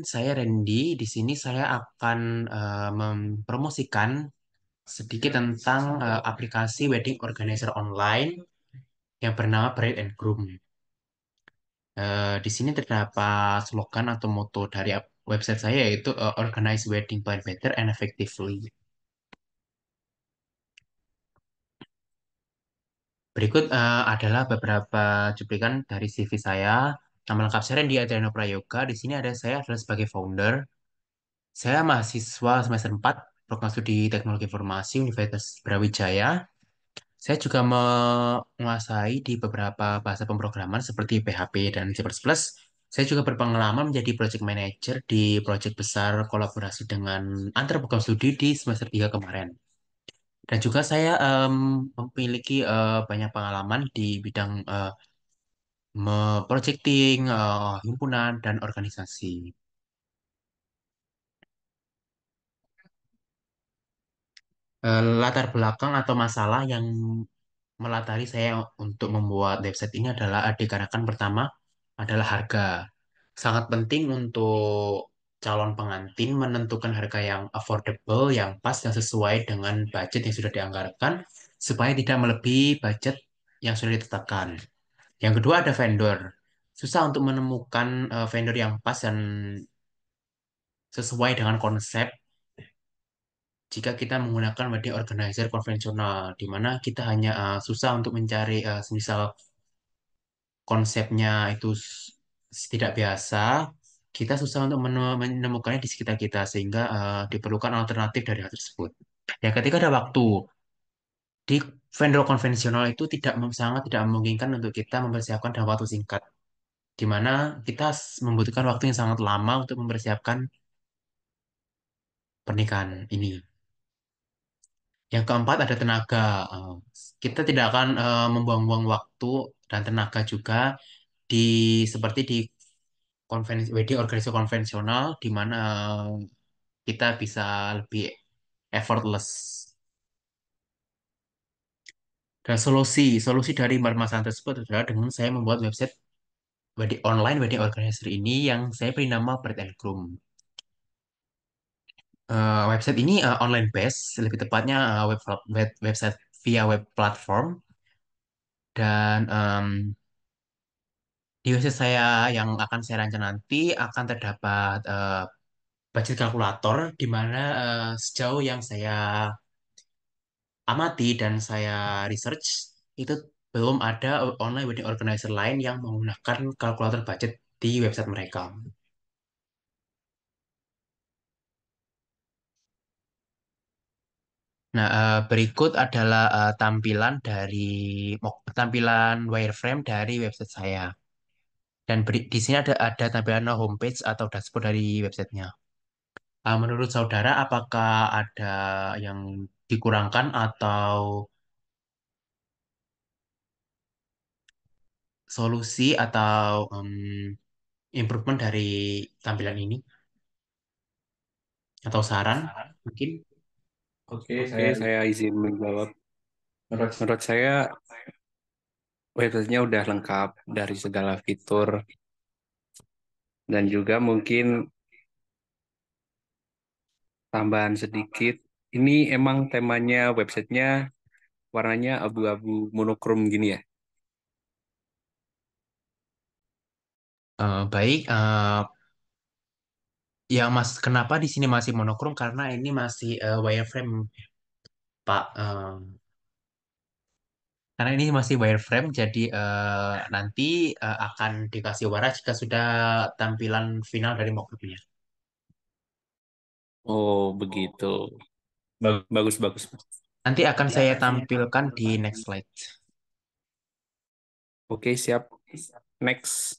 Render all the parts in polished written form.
Saya Randy. Di sini saya akan mempromosikan sedikit tentang aplikasi wedding organizer online yang bernama Bride and Groom. Di sini terdapat slogan atau moto dari website saya yaitu Organize Wedding Plan Better and Effectively. Berikut adalah beberapa cuplikan dari CV saya. Nama lengkap saya Randy Adriano Prayoga. Di sini ada saya adalah sebagai founder. Saya mahasiswa semester 4 program studi Teknologi Informasi Universitas Brawijaya. Saya juga menguasai di beberapa bahasa pemrograman seperti PHP dan C++. Saya juga berpengalaman menjadi project manager di project besar kolaborasi dengan antar program studi di semester 3 kemarin. Dan juga saya memiliki banyak pengalaman di bidang projecting, himpunan, dan organisasi. Latar belakang atau masalah yang melatari saya untuk membuat website ini adalah dikarenakan pertama adalah harga. Sangat penting untuk calon pengantin menentukan harga yang affordable, yang pas, yang sesuai dengan budget yang sudah dianggarkan, supaya tidak melebihi budget yang sudah ditetapkan. Yang kedua ada vendor. Susah untuk menemukan vendor yang pas dan sesuai dengan konsep jika kita menggunakan wedding organizer konvensional, di mana kita hanya susah untuk mencari semisal konsepnya itu tidak biasa, kita susah untuk menemukannya di sekitar kita, sehingga diperlukan alternatif dari hal tersebut. Yang ketiga ada waktu. Di vendor konvensional itu sangat tidak memungkinkan untuk kita mempersiapkan dalam waktu singkat, di mana kita membutuhkan waktu yang sangat lama untuk mempersiapkan pernikahan ini. Yang keempat ada tenaga. Eh, Kita tidak akan membuang-buang waktu dan tenaga juga di seperti di wedding organisasi konvensional di mana kita bisa lebih effortless. Dan solusi dari permasalahan tersebut adalah dengan saya membuat website wedding organizer ini yang saya beri nama Bride and Groom. Website ini online based, lebih tepatnya website via web platform dan di website saya yang akan saya rancang nanti akan terdapat budget kalkulator di mana sejauh yang saya amati dan saya research itu belum ada online wedding organizer lain yang menggunakan kalkulator budget di website mereka. Nah, berikut adalah tampilan wireframe dari website saya. Dan di sini ada tampilan homepage atau dashboard dari websitenya. Menurut saudara, apakah ada yang dikurangkan atau solusi atau improvement dari tampilan ini atau saran mungkin? Oke, saya izin menjawab. Menurut saya, websitenya udah lengkap dari segala fitur dan juga mungkin tambahan sedikit. Ini emang temanya websitenya warnanya abu-abu monokrom gini ya. Baik, ya Mas, kenapa di sini masih monokrom? Karena ini masih wireframe, Pak. Karena ini masih wireframe, jadi nanti akan dikasih warna jika sudah tampilan final dari mockupnya. Oh, begitu. Bagus, bagus. Nanti akan saya tampilkan di next slide. Oke, siap. Next.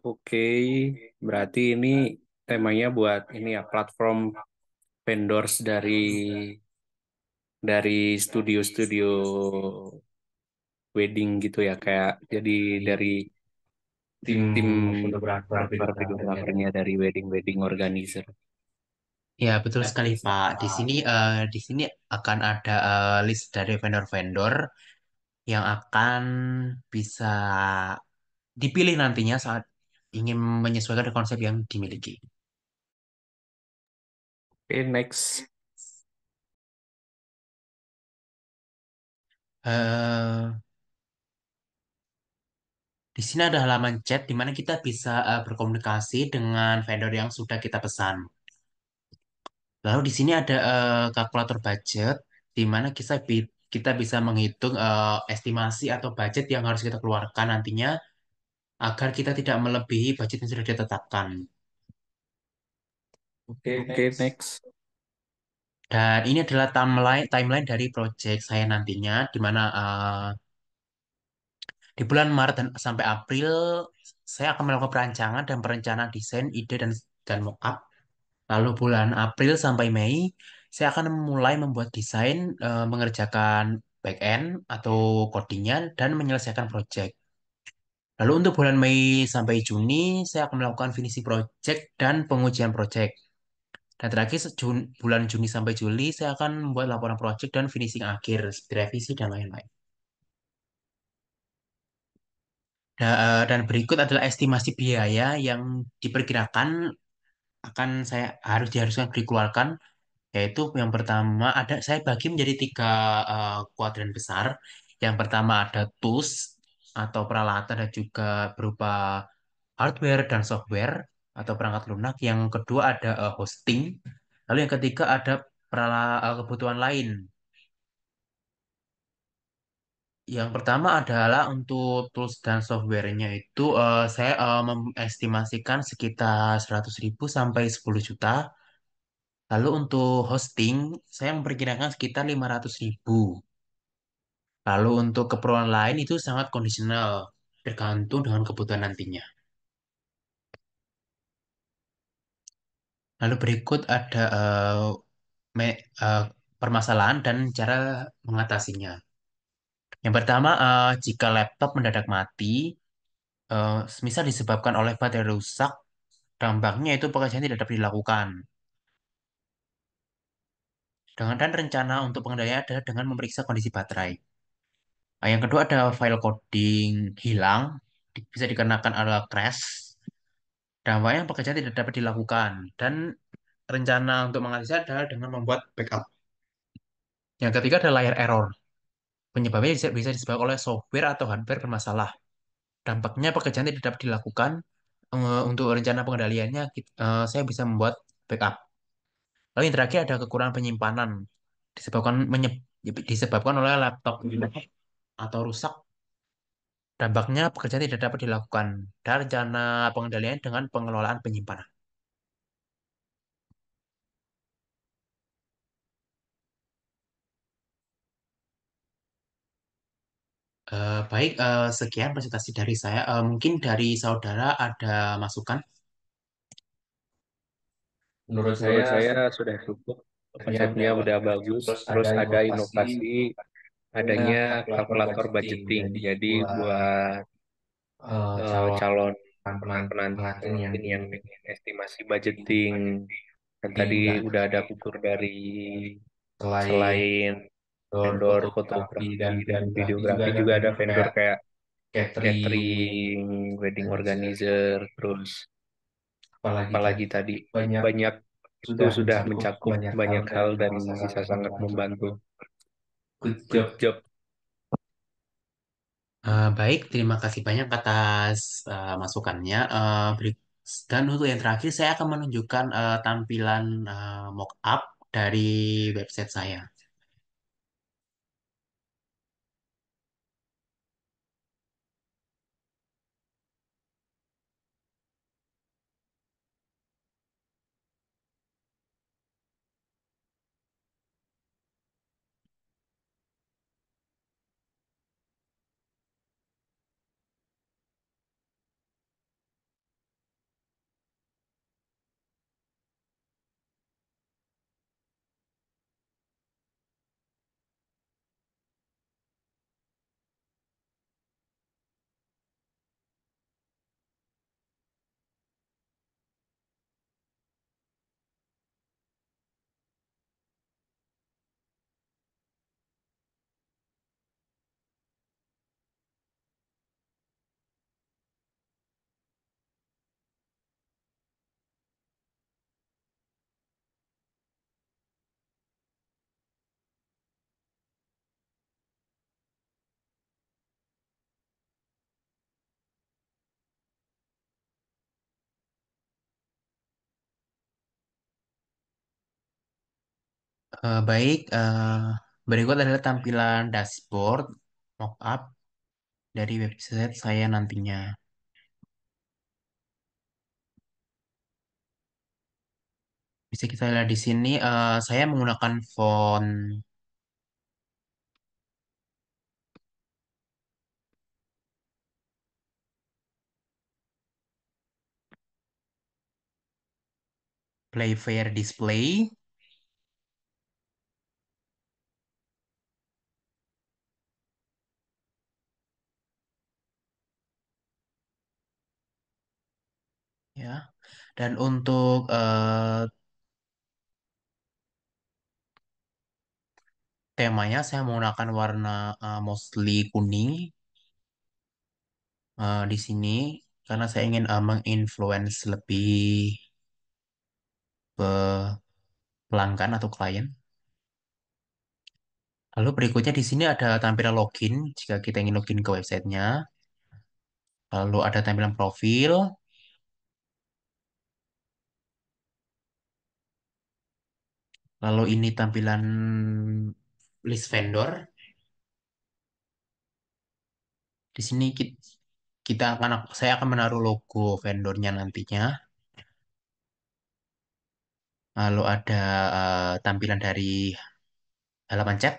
Oke, berarti ini temanya buat ini ya platform vendors dari studio-studio wedding gitu ya kayak jadi dari tim fotografer videografernya dari wedding organizer. Ya, betul sekali, Pak. Di sini akan ada list dari vendor-vendor yang akan bisa dipilih nantinya saat ingin menyesuaikan konsep yang dimiliki. Oke, next. eh di sini ada halaman chat di mana kita bisa berkomunikasi dengan vendor yang sudah kita pesan. Lalu di sini ada kalkulator budget di mana kita bisa menghitung estimasi atau budget yang harus kita keluarkan nantinya agar kita tidak melebihi budget yang sudah ditetapkan. Oke, next. Dan ini adalah timeline dari project saya nantinya, di mana di bulan Maret dan sampai April saya akan melakukan perancangan dan perencanaan desain, ide dan mockup. Lalu bulan April sampai Mei saya akan mulai membuat desain, mengerjakan back end atau codingnya dan menyelesaikan project. Lalu untuk bulan Mei sampai Juni saya akan melakukan finishing project dan pengujian project. Dan terakhir bulan Juni sampai Juli saya akan membuat laporan project dan finishing akhir seperti revisi dan lain-lain. Dan berikut adalah estimasi biaya yang diperkirakan akan saya diharuskan dikeluarkan, yaitu yang pertama saya bagi menjadi tiga kuadran besar. Yang pertama ada tools atau peralatan dan juga berupa hardware dan software atau perangkat lunak. Yang kedua ada hosting. Lalu yang ketiga ada kebutuhan lain. Yang pertama adalah untuk tools dan software-nya itu saya mengestimasikan sekitar 100.000 sampai 10 juta. Lalu untuk hosting saya memperkirakan sekitar 500.000. Lalu untuk keperluan lain itu sangat kondisional, tergantung dengan kebutuhan nantinya. Lalu berikut ada permasalahan dan cara mengatasinya. Yang pertama, jika laptop mendadak mati, misal disebabkan oleh baterai rusak, dampaknya itu pekerjaan tidak dapat dilakukan. Dan rencana untuk pengendalian adalah dengan memeriksa kondisi baterai. Nah, yang kedua ada file coding hilang, bisa dikarenakan ada crash. Dampaknya pekerjaan tidak dapat dilakukan. Dan rencana untuk mengatasi adalah dengan membuat backup. Yang ketiga ada layar error. Penyebabnya bisa disebabkan oleh software atau hardware bermasalah. Dampaknya pekerjaan tidak dapat dilakukan. Untuk rencana pengendaliannya, saya bisa membuat backup. Lalu yang terakhir ada kekurangan penyimpanan disebabkan disebabkan oleh laptop atau rusak. Dampaknya pekerjaan tidak dapat dilakukan dan rencana pengendalian dengan pengelolaan penyimpanan. Baik, sekian presentasi dari saya. Mungkin dari saudara ada masukan? Menurut saya sudah cukup. Konsepnya udah bagus. Terus ada inovasi adanya kalkulator budgeting. Jadi buat calon pengantin yang pengen estimasi budgeting. Dan tadi udah ada fitur dari selain vendor fotografi dan videografi juga ada vendor kayak catering, wedding organizer, terus apalagi tadi banyak itu sudah mencakup banyak hal dan bisa sangat membantu. Good job. Baik, terima kasih banyak atas masukannya. Dan untuk yang terakhir, saya akan menunjukkan tampilan mockup dari website saya. Baik, berikut adalah tampilan dashboard mockup dari website saya nantinya. Bisa kita lihat di sini, saya menggunakan font Playfair Display, ya. Dan untuk temanya, saya menggunakan warna mostly kuning di sini karena saya ingin menginfluence lebih pe- pelanggan atau klien. Lalu berikutnya di sini ada tampilan login jika kita ingin login ke websitenya. Lalu ada tampilan profil. Lalu ini tampilan list vendor. Di sini saya akan menaruh logo vendornya nantinya. Lalu ada tampilan dari halaman chat.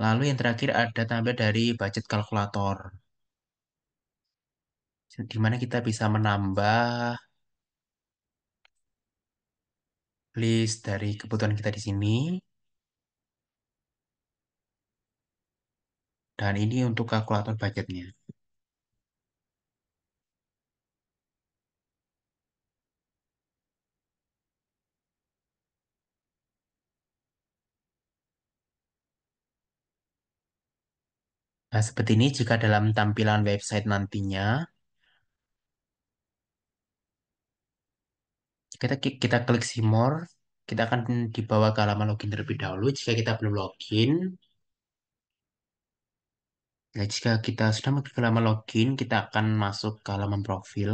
Lalu yang terakhir ada tampilan dari budget kalkulator, di mana kita bisa menambah list dari kebutuhan kita di sini. Dan ini untuk kalkulator budgetnya. Nah, seperti ini jika dalam tampilan website nantinya, kita klik see more, kita akan dibawa ke halaman login terlebih dahulu jika kita belum login. Nah, jika kita sudah masuk ke halaman login, kita akan masuk ke halaman profil.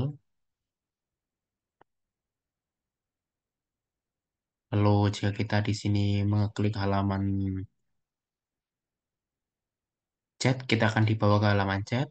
Lalu jika kita di sini mengeklik halaman chat, kita akan dibawa ke halaman chat.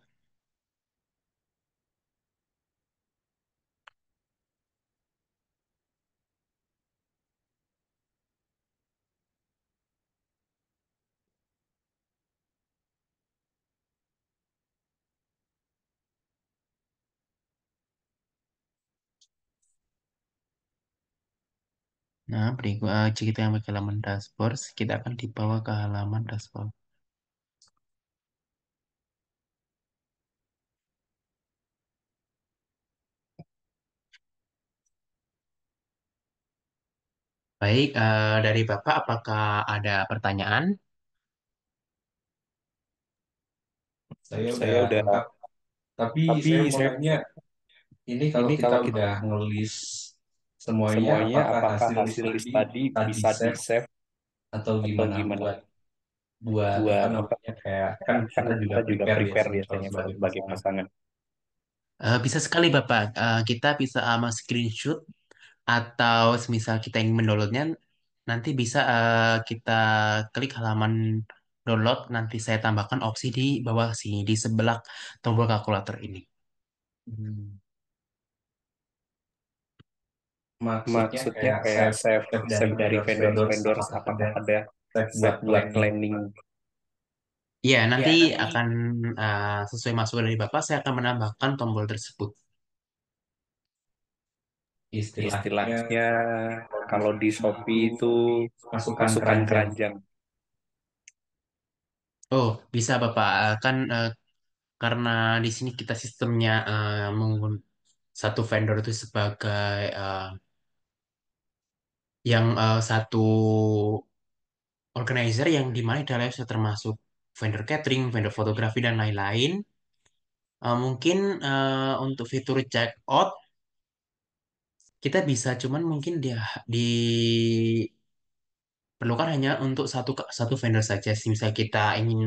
Nah, berikut jika kita yang ke halaman dashboard, kita akan dibawa ke halaman dashboard. Baik, dari Bapak, apakah ada pertanyaan? Saya udah lengkap. Tapi saya mau nanya, ini kalau kita udah ngelis semuanya, apakah hasil list tadi bisa di save atau gimana buat buat apa namanya kayak kan kita juga prepare biasanya kalau sebagai pasangan. Bisa sekali Bapak. Kita bisa screenshot atau semisal kita ingin mendownloadnya, nanti bisa kita klik halaman download. Nanti saya tambahkan opsi di bawah sini, di sebelah tombol kalkulator ini. Hmm. Maksudnya Maksudnya kayak kayak save save Hmm. save dari Dari vendors-vendors vendor-vendor, apakah apakah ada ada save buat buat buat planning. planning? Iya, nanti akan sesuai masukan dari Bapak, saya akan menambahkan tombol tersebut. Istilahnya Istilahnya kalau di kalau di Shopee itu Shopee itu masukan masukan keranjang. keranjang. Oh, bisa Bapak. Kan karena di sini kita sistemnya menggunakan satu vendor itu sebagai yang satu organizer yang di mana di dalamnya sudah termasuk vendor catering, vendor fotografi dan lain-lain. Mungkin untuk fitur check out kita bisa, cuman mungkin dia diperlukan hanya untuk satu vendor saja. Misal kita ingin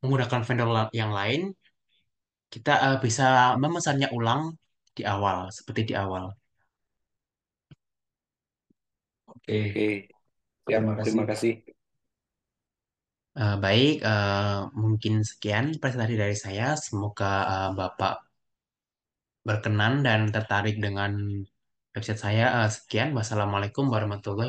menggunakan vendor yang lain, kita bisa memesannya ulang di awal, seperti di awal. Oke, siap. Terima kasih. Baik, mungkin sekian presentasi dari saya. Semoga Bapak berkenan dan tertarik dengan website saya. Sekian, wassalamualaikum warahmatullahi